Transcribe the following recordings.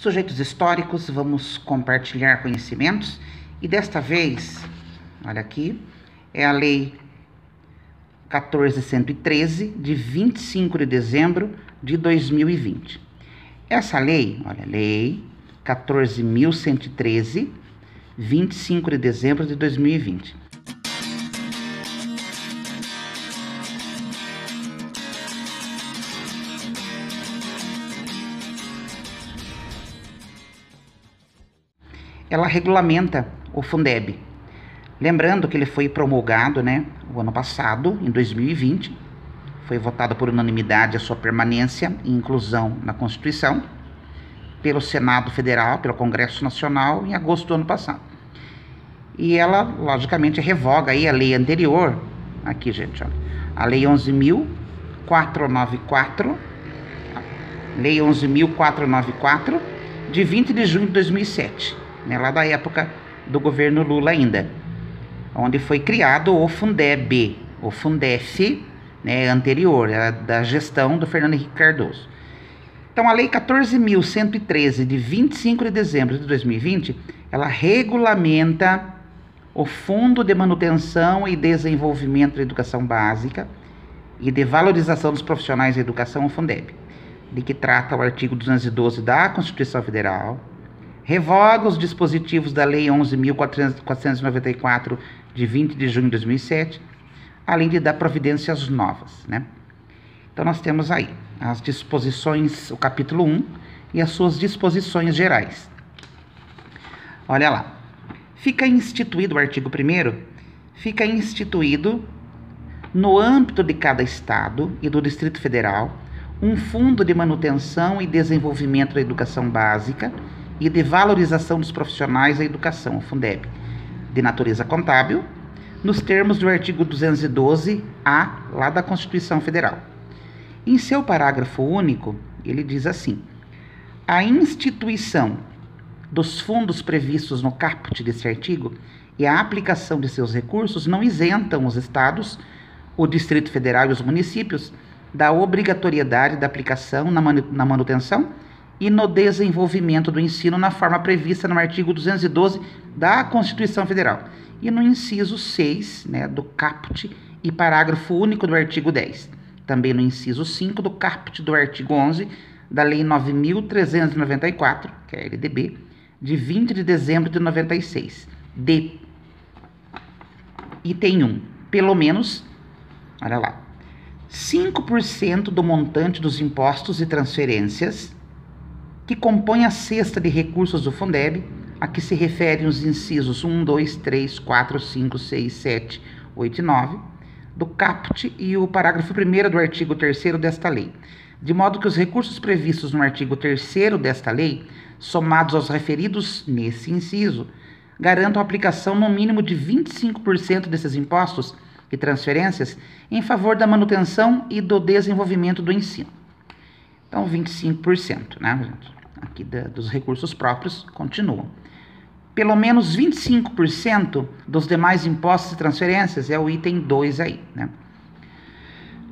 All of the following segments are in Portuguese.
Sujeitos históricos, vamos compartilhar conhecimentos e desta vez, olha aqui, é a Lei 14.113 de 25 de dezembro de 2020. Essa lei, olha, Lei 14.113, 25 de dezembro de 2020. Ela regulamenta o Fundeb. Lembrando que ele foi promulgado, o ano passado, em 2020, foi votado por unanimidade a sua permanência e inclusão na Constituição, pelo Senado Federal, pelo Congresso Nacional, em agosto do ano passado. E ela, logicamente, revoga aí a lei anterior, aqui, gente, olha, a Lei 11.494, Lei 11.494, de 20 de junho de 2007, lá da época do governo Lula ainda, onde foi criado o Fundeb, o Fundef, anterior, da gestão do Fernando Henrique Cardoso. Então, a Lei 14.113, de 25 de dezembro de 2020, ela regulamenta o Fundo de Manutenção e Desenvolvimento da Educação Básica e de Valorização dos Profissionais da Educação, o Fundeb, de que trata o artigo 212 da Constituição Federal, revoga os dispositivos da Lei 11.494, de 20 de junho de 2007, além de dar providências novas, Então, nós temos aí as disposições, o capítulo 1 e as suas disposições gerais. Olha lá. Fica instituído o artigo 1º, fica instituído no âmbito de cada estado e do Distrito Federal um fundo de manutenção e desenvolvimento da educação básica e de valorização dos profissionais da educação, o Fundeb, de natureza contábil, nos termos do artigo 212-A, lá da Constituição Federal. Em seu parágrafo único, ele diz assim: a instituição dos fundos previstos no caput desse artigo e a aplicação de seus recursos não isentam os estados, o Distrito Federal e os municípios da obrigatoriedade da aplicação na manutenção e no desenvolvimento do ensino na forma prevista no artigo 212 da Constituição Federal e no inciso 6 do caput e parágrafo único do artigo 10. Também no inciso 5 do caput do artigo 11 da Lei 9.394, que é a LDB, de 20 de dezembro de 96. D. Item 1. Pelo menos, olha lá, 5% do montante dos impostos e transferências que compõem a cesta de recursos do Fundeb, a que se referem os incisos 1, 2, 3, 4, 5, 6, 7, 8 e 9, do caput e o parágrafo 1º do artigo 3º desta lei, de modo que os recursos previstos no artigo 3º desta lei, somados aos referidos nesse inciso, garantam a aplicação no mínimo de 25% desses impostos e transferências em favor da manutenção e do desenvolvimento do ensino. Então, 25%, aqui dos recursos próprios continuam. Pelo menos 25% dos demais impostos e transferências é o item 2 aí,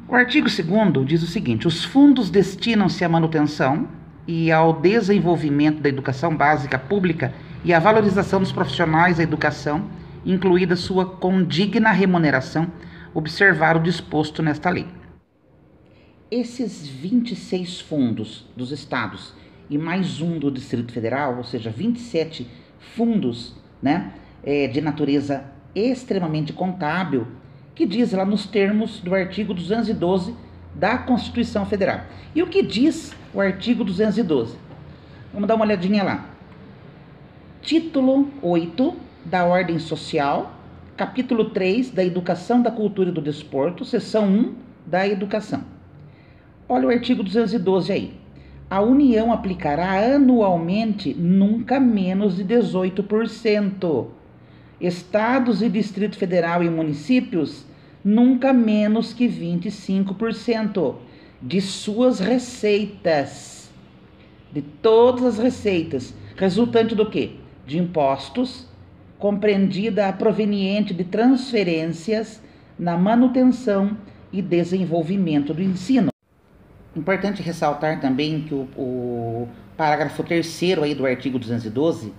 O artigo 2º diz o seguinte: os fundos destinam-se à manutenção e ao desenvolvimento da educação básica pública e à valorização dos profissionais da educação, incluída sua condigna remuneração, observar o disposto nesta lei. Esses 26 fundos dos estados e mais um do Distrito Federal, ou seja, 27 fundos de natureza extremamente contábil, que diz lá nos termos do artigo 212 da Constituição Federal. E o que diz o artigo 212? Vamos dar uma olhadinha lá. Título 8 da Ordem Social, capítulo 3 da Educação, da Cultura e do Desporto, seção 1 da Educação. Olha o artigo 212 aí. A União aplicará anualmente nunca menos de 18%. Estados e Distrito Federal e municípios, nunca menos que 25% de suas receitas, de todas as receitas, resultante do quê? De impostos, compreendida a proveniente de transferências na manutenção e desenvolvimento do ensino. Importante ressaltar também que o o parágrafo 3º aí do artigo 212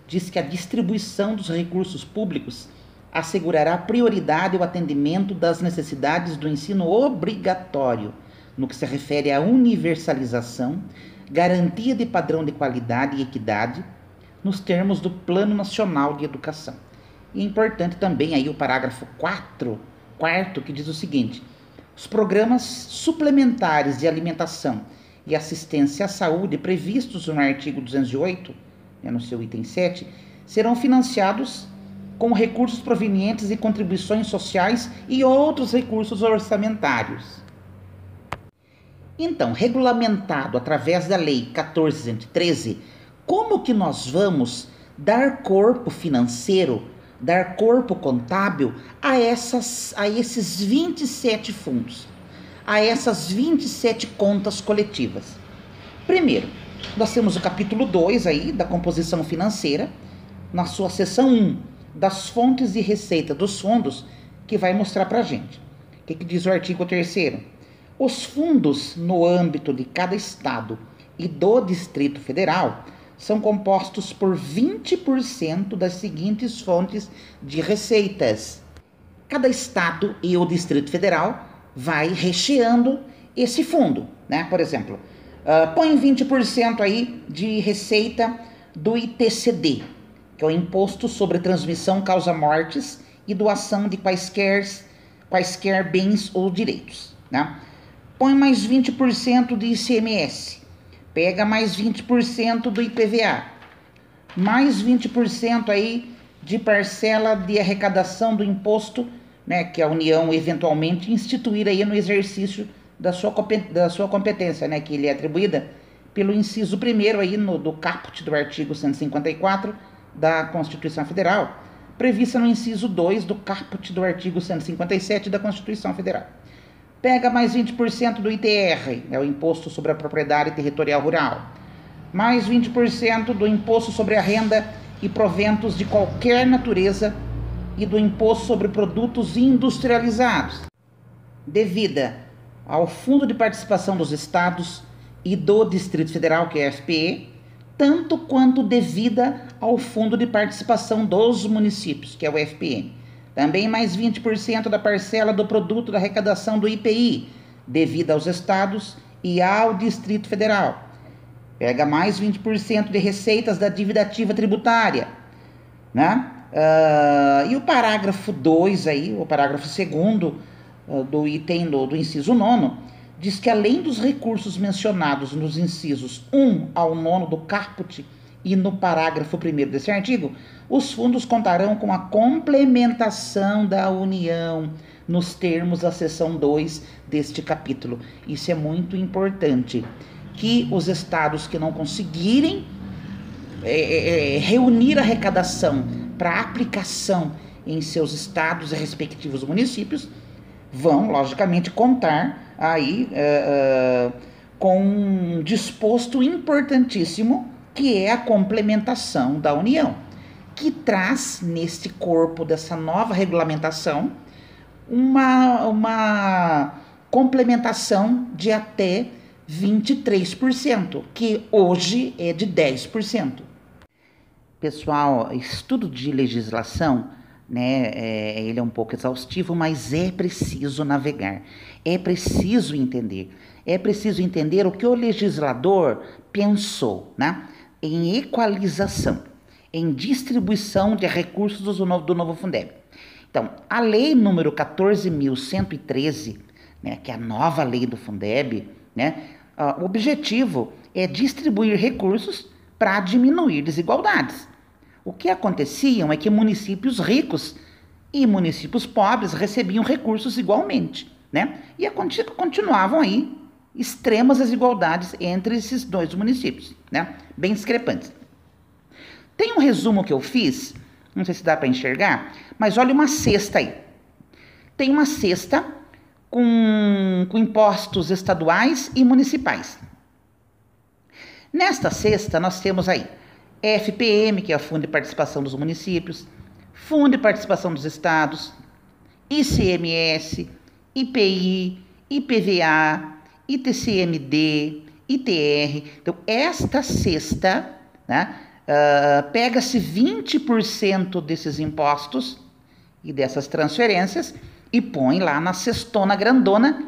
diz que a distribuição dos recursos públicos assegurará prioridade ao atendimento das necessidades do ensino obrigatório, no que se refere à universalização, garantia de padrão de qualidade e equidade, nos termos do Plano Nacional de Educação. E é importante também aí o parágrafo 4º, que diz o seguinte: os programas suplementares de alimentação e assistência à saúde previstos no artigo 208, no seu item 7, serão financiados com recursos provenientes de contribuições sociais e outros recursos orçamentários. Então, regulamentado através da Lei 14.113, como que nós vamos dar corpo financeiro, dar corpo contábil a esses 27 fundos, a essas 27 contas coletivas? Primeiro, nós temos o capítulo 2 aí da composição financeira, na sua seção 1, das fontes de receita dos fundos, que vai mostrar para a gente. O que diz o artigo 3º? Os fundos no âmbito de cada estado e do Distrito Federal são compostos por 20% das seguintes fontes de receitas. Cada estado e o Distrito Federal vai recheando esse fundo, né? Por exemplo, põe 20% aí de receita do ITCD, que é o Imposto sobre Transmissão Causa-Mortes e Doação de quaisquer bens ou direitos, né? Põe mais 20% de ICMS, pega mais 20% do IPVA, mais 20% aí de parcela de arrecadação do imposto, né, que a União eventualmente instituir aí no exercício da sua competência, né, que lhe é atribuída pelo inciso 1º aí do caput do artigo 154 da Constituição Federal, prevista no inciso 2 do caput do artigo 157 da Constituição Federal. Pega mais 20% do ITR, o Imposto sobre a Propriedade Territorial Rural, mais 20% do Imposto sobre a Renda e Proventos de qualquer natureza e do Imposto sobre Produtos Industrializados, devida ao Fundo de Participação dos Estados e do Distrito Federal, que é a FPE, tanto quanto devida ao Fundo de Participação dos Municípios, que é o FPM. Também mais 20% da parcela do produto da arrecadação do IPI, devida aos estados e ao Distrito Federal. Pega mais 20% de receitas da dívida ativa tributária, né? E o parágrafo 2 aí, o parágrafo 2º do item do inciso 9, diz que além dos recursos mencionados nos incisos 1 ao 9 do caput e no parágrafo 1º desse artigo, os fundos contarão com a complementação da União nos termos da seção 2 deste capítulo. Isso é muito importante, que os estados que não conseguirem reunir a arrecadação para aplicação em seus estados e respectivos municípios vão, logicamente, contar aí com um disposto importantíssimo, que é a complementação da União, que traz neste corpo dessa nova regulamentação uma complementação de até 23%, que hoje é de 10%. Pessoal, estudo de legislação, né, ele é um pouco exaustivo, mas é preciso navegar, é preciso entender o que o legislador pensou, né, em equalização, em distribuição de recursos do novo Fundeb. Então, a lei número 14.113, né, que é a nova lei do Fundeb, né, o objetivo é distribuir recursos para diminuir desigualdades. O que acontecia é que municípios ricos e municípios pobres recebiam recursos igualmente, né? E continuavam aí extremas desigualdades entre esses dois municípios, né? Bem discrepantes. Tem um resumo que eu fiz, não sei se dá para enxergar, mas olha uma cesta aí. Tem uma cesta com impostos estaduais e municipais. Nesta cesta nós temos aí FPM, que é o Fundo de Participação dos Municípios, Fundo de Participação dos Estados, ICMS, IPI, IPVA, ITCMD, ITR. Então, esta cesta, né, pega-se 20% desses impostos e dessas transferências e põe lá na cestona grandona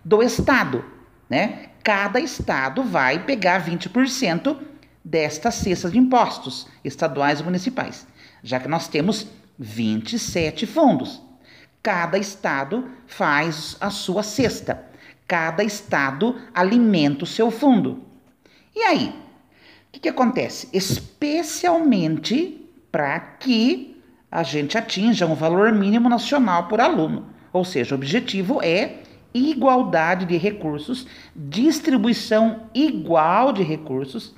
do Estado, né? Cada Estado vai pegar 20% destas cestas de impostos estaduais e municipais, já que nós temos 27 fundos. Cada Estado faz a sua cesta, cada Estado alimenta o seu fundo. E aí, o que acontece? Especialmente para que a gente atinja um valor mínimo nacional por aluno, ou seja, o objetivo é igualdade de recursos, distribuição igual de recursos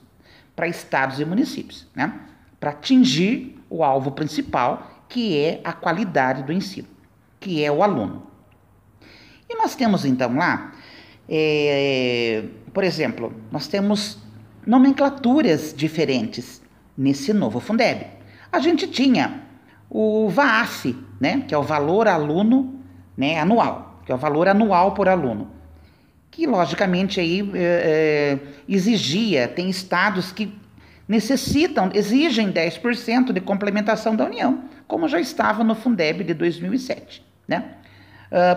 para estados e municípios, né? Para atingir o alvo principal, que é a qualidade do ensino, que é o aluno. E nós temos então lá, por exemplo, nós temos nomenclaturas diferentes nesse novo Fundeb. A gente tinha o VAAF, né, que é o valor aluno, né, anual, que é o valor anual por aluno, que logicamente aí exigia, tem estados que exigem 10% de complementação da União, como já estava no Fundeb de 2007, né?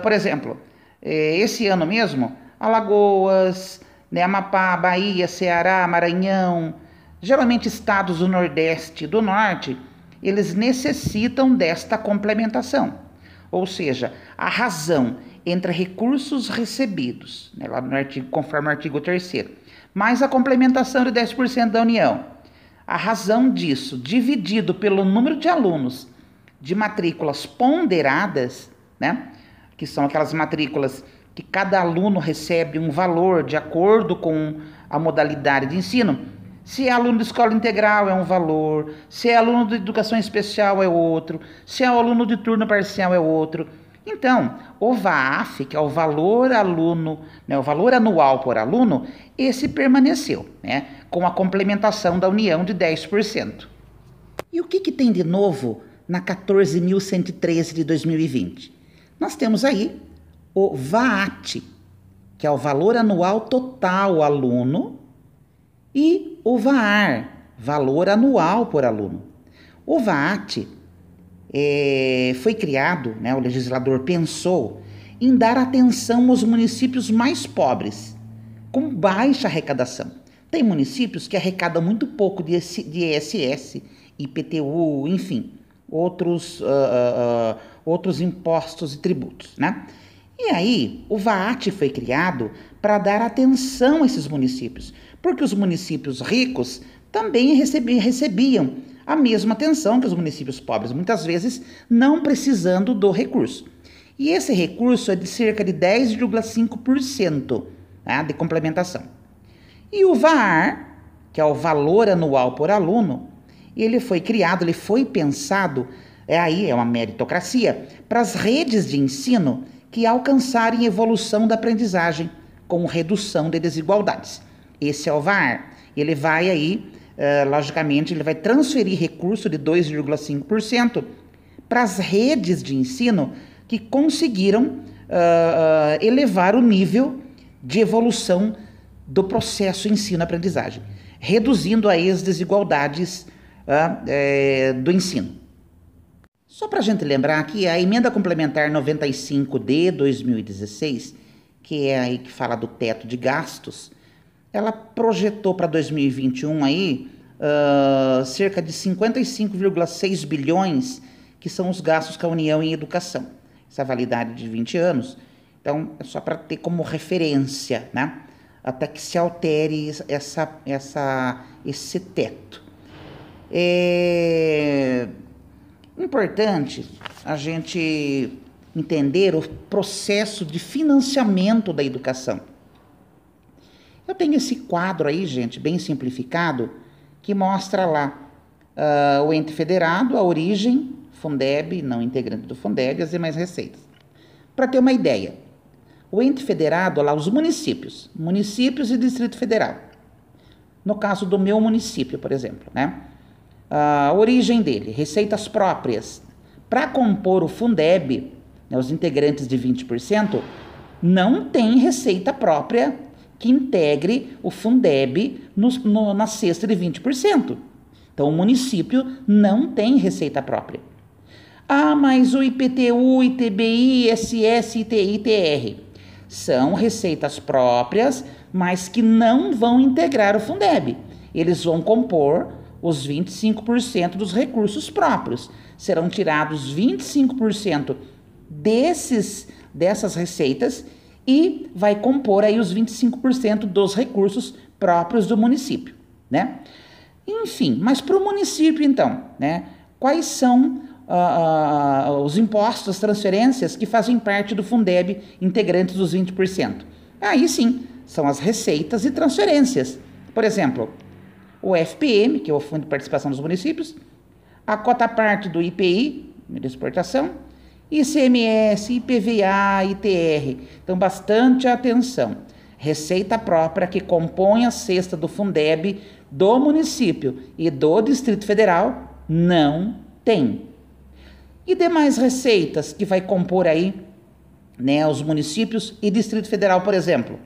Por exemplo, esse ano mesmo, Alagoas, né, Amapá, Bahia, Ceará, Maranhão, geralmente estados do Nordeste e do Norte, eles necessitam desta complementação, ou seja, a razão entre recursos recebidos, né, lá no artigo, conforme o artigo 3º, mais a complementação de 10% da União. A razão disso, dividido pelo número de alunos de matrículas ponderadas, né, que são aquelas matrículas que cada aluno recebe um valor de acordo com a modalidade de ensino. Se é aluno de escola integral é um valor, se é aluno de educação especial é outro, se é aluno de turno parcial é outro. Então, o VAAF, que é o valor aluno, né, o valor anual por aluno, esse permaneceu, né, com a complementação da União de 10%. E o que tem de novo na 14.113 de 2020? Nós temos aí o VAAT, que é o valor anual total aluno, e o VAAR, valor anual por aluno. O VAAT foi criado, né, o legislador pensou em dar atenção aos municípios mais pobres, com baixa arrecadação. Tem municípios que arrecadam muito pouco de ISS, IPTU, enfim, outros impostos e tributos, né? E aí, o VAAT foi criado para dar atenção a esses municípios, porque os municípios ricos também recebiam a mesma atenção que os municípios pobres, muitas vezes não precisando do recurso. E esse recurso é de cerca de 10,5%, né, de complementação. E o VAAR, que é o valor anual por aluno, ele foi criado, ele foi pensado, é uma meritocracia, para as redes de ensino que alcançarem evolução da aprendizagem com redução de desigualdades. Esse é o VAAR. Ele vai aí, logicamente, ele vai transferir recurso de 2,5% para as redes de ensino que conseguiram elevar o nível de evolução do processo ensino-aprendizagem, reduzindo aí as desigualdades do ensino. Só para a gente lembrar que a emenda complementar 95 de 2016, que é aí que fala do teto de gastos, ela projetou para 2021 aí cerca de 55,6 bilhões, que são os gastos com a União em educação. Essa validade de 20 anos. Então, é só para ter como referência, né? Até que se altere esse teto. É importante a gente entender o processo de financiamento da educação. Eu tenho esse quadro aí, gente, bem simplificado, que mostra lá o ente federado, a origem, Fundeb, não integrante do Fundeb, e as demais receitas. Para ter uma ideia, o ente federado, lá os municípios e Distrito Federal. No caso do meu município, por exemplo, né? A origem dele, receitas próprias. Para compor o Fundeb, né, os integrantes de 20%, não tem receita própria que integre o Fundeb na cesta de 20%. Então, o município não tem receita própria. Ah, mas o IPTU, ITBI, ISS, ITI, ITR são receitas próprias, mas que não vão integrar o Fundeb. Eles vão compor os 25% dos recursos próprios. Serão tirados 25% dessas receitas e vai compor aí os 25% dos recursos próprios do município, né? Enfim, mas para o município, então, né? Quais são os impostos, as transferências que fazem parte do Fundeb, integrantes dos 20%? Aí sim, são as receitas e transferências. Por exemplo, o FPM, que é o Fundo de Participação dos Municípios, a cota parte do IPI, de exportação, ICMS, IPVA, ITR. Então, bastante atenção. Receita própria que compõe a cesta do Fundeb do município e do Distrito Federal não tem. E demais receitas que vai compor aí, né, os municípios e Distrito Federal, por exemplo,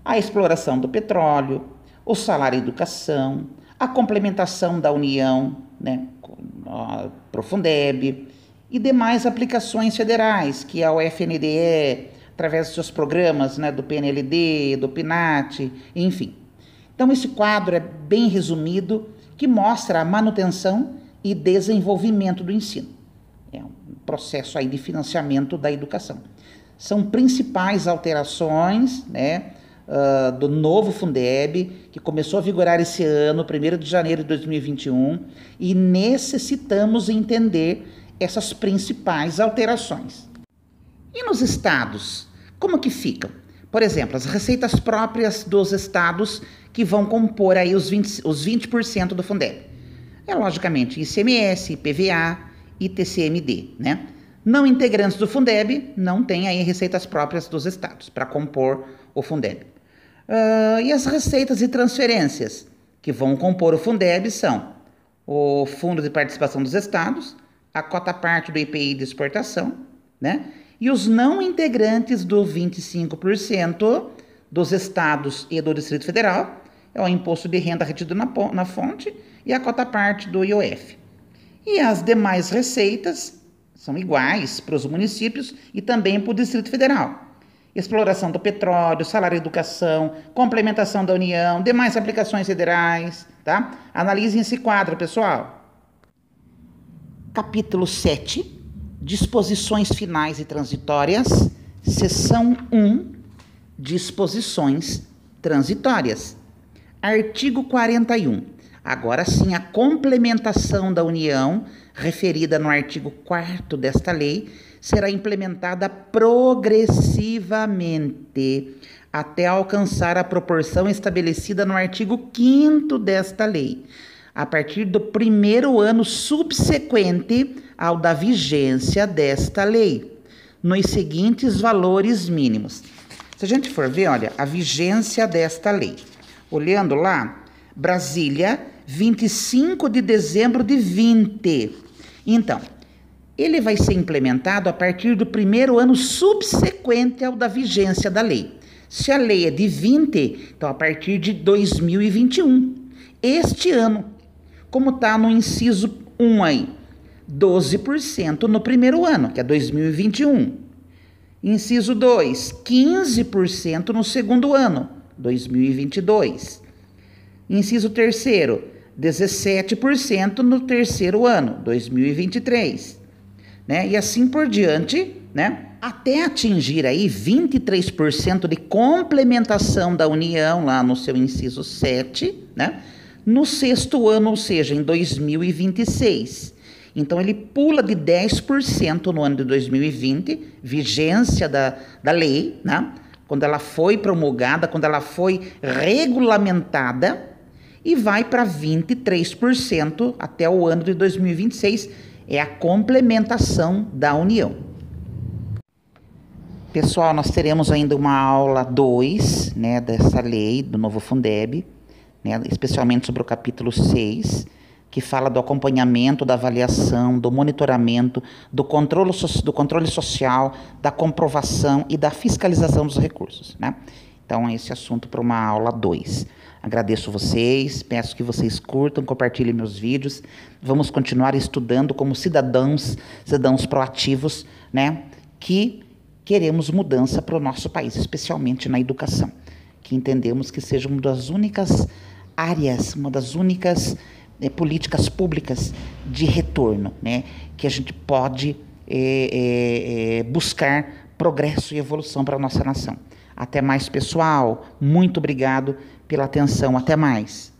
a exploração do petróleo, o salário e educação, a complementação da União, né, para o Fundeb e demais aplicações federais, que é o FNDE, através dos seus programas, né, do PNLD, do PNAT, enfim. Então, esse quadro é bem resumido, que mostra a manutenção e desenvolvimento do ensino. É um processo aí de financiamento da educação. São principais alterações, né, do novo Fundeb, que começou a vigorar esse ano, 1º de janeiro de 2021, e necessitamos entender essas principais alterações. E nos estados, como que ficam? Por exemplo, as receitas próprias dos estados que vão compor aí os 20% do Fundeb. É logicamente ICMS, IPVA e TCMD, né? Não integrantes do Fundeb não têm aí receitas próprias dos estados para compor o Fundeb. E as receitas e transferências que vão compor o Fundeb são o Fundo de Participação dos Estados, a cota parte do IPI de exportação, né? E os não integrantes do 25% dos estados e do Distrito Federal é o imposto de renda retido na fonte e a cota parte do IOF. E as demais receitas são iguais para os municípios e também para o Distrito Federal. Exploração do petróleo, salário e educação, complementação da União, demais aplicações federais, tá? Analisem esse quadro, pessoal. Capítulo 7, disposições finais e transitórias, seção 1, disposições transitórias. Artigo 41. Agora sim, a complementação da União, referida no artigo 4º desta lei, será implementada progressivamente até alcançar a proporção estabelecida no artigo 5º desta lei, a partir do 1º ano subsequente ao da vigência desta lei, nos seguintes valores mínimos. Se a gente for ver, olha, a vigência desta lei, olhando lá, Brasília, 25 de dezembro de 20. Então, ele vai ser implementado a partir do 1º ano subsequente ao da vigência da lei. Se a lei é de 20, então a partir de 2021. Este ano, como está no inciso 1 aí, 12% no 1º ano, que é 2021. Inciso 2, 15% no 2º ano, 2022. Inciso 3º, 17% no 3º ano, 2023. Né? E assim por diante, né? Até atingir aí 23% de complementação da União, lá no seu inciso 7, né? No 6º ano, ou seja, em 2026. Então, ele pula de 10% no ano de 2020, vigência da lei, né? Quando ela foi promulgada, quando ela foi regulamentada, e vai para 23% até o ano de 2026, é a complementação da União. Pessoal, nós teremos ainda uma aula 2, né, dessa lei, do novo Fundeb, né, especialmente sobre o capítulo 6, que fala do acompanhamento, da avaliação, do monitoramento, do controle social, da comprovação e da fiscalização dos recursos, né? Então, esse assunto para uma aula 2. Agradeço vocês, peço que vocês curtam, compartilhem meus vídeos. Vamos continuar estudando como cidadãos proativos, né? Que queremos mudança para o nosso país, especialmente na educação, que entendemos que seja uma das únicas áreas, uma das únicas políticas públicas de retorno, né? Que a gente pode buscar progresso e evolução para a nossa nação. Até mais, pessoal. Muito obrigado pela atenção. Até mais.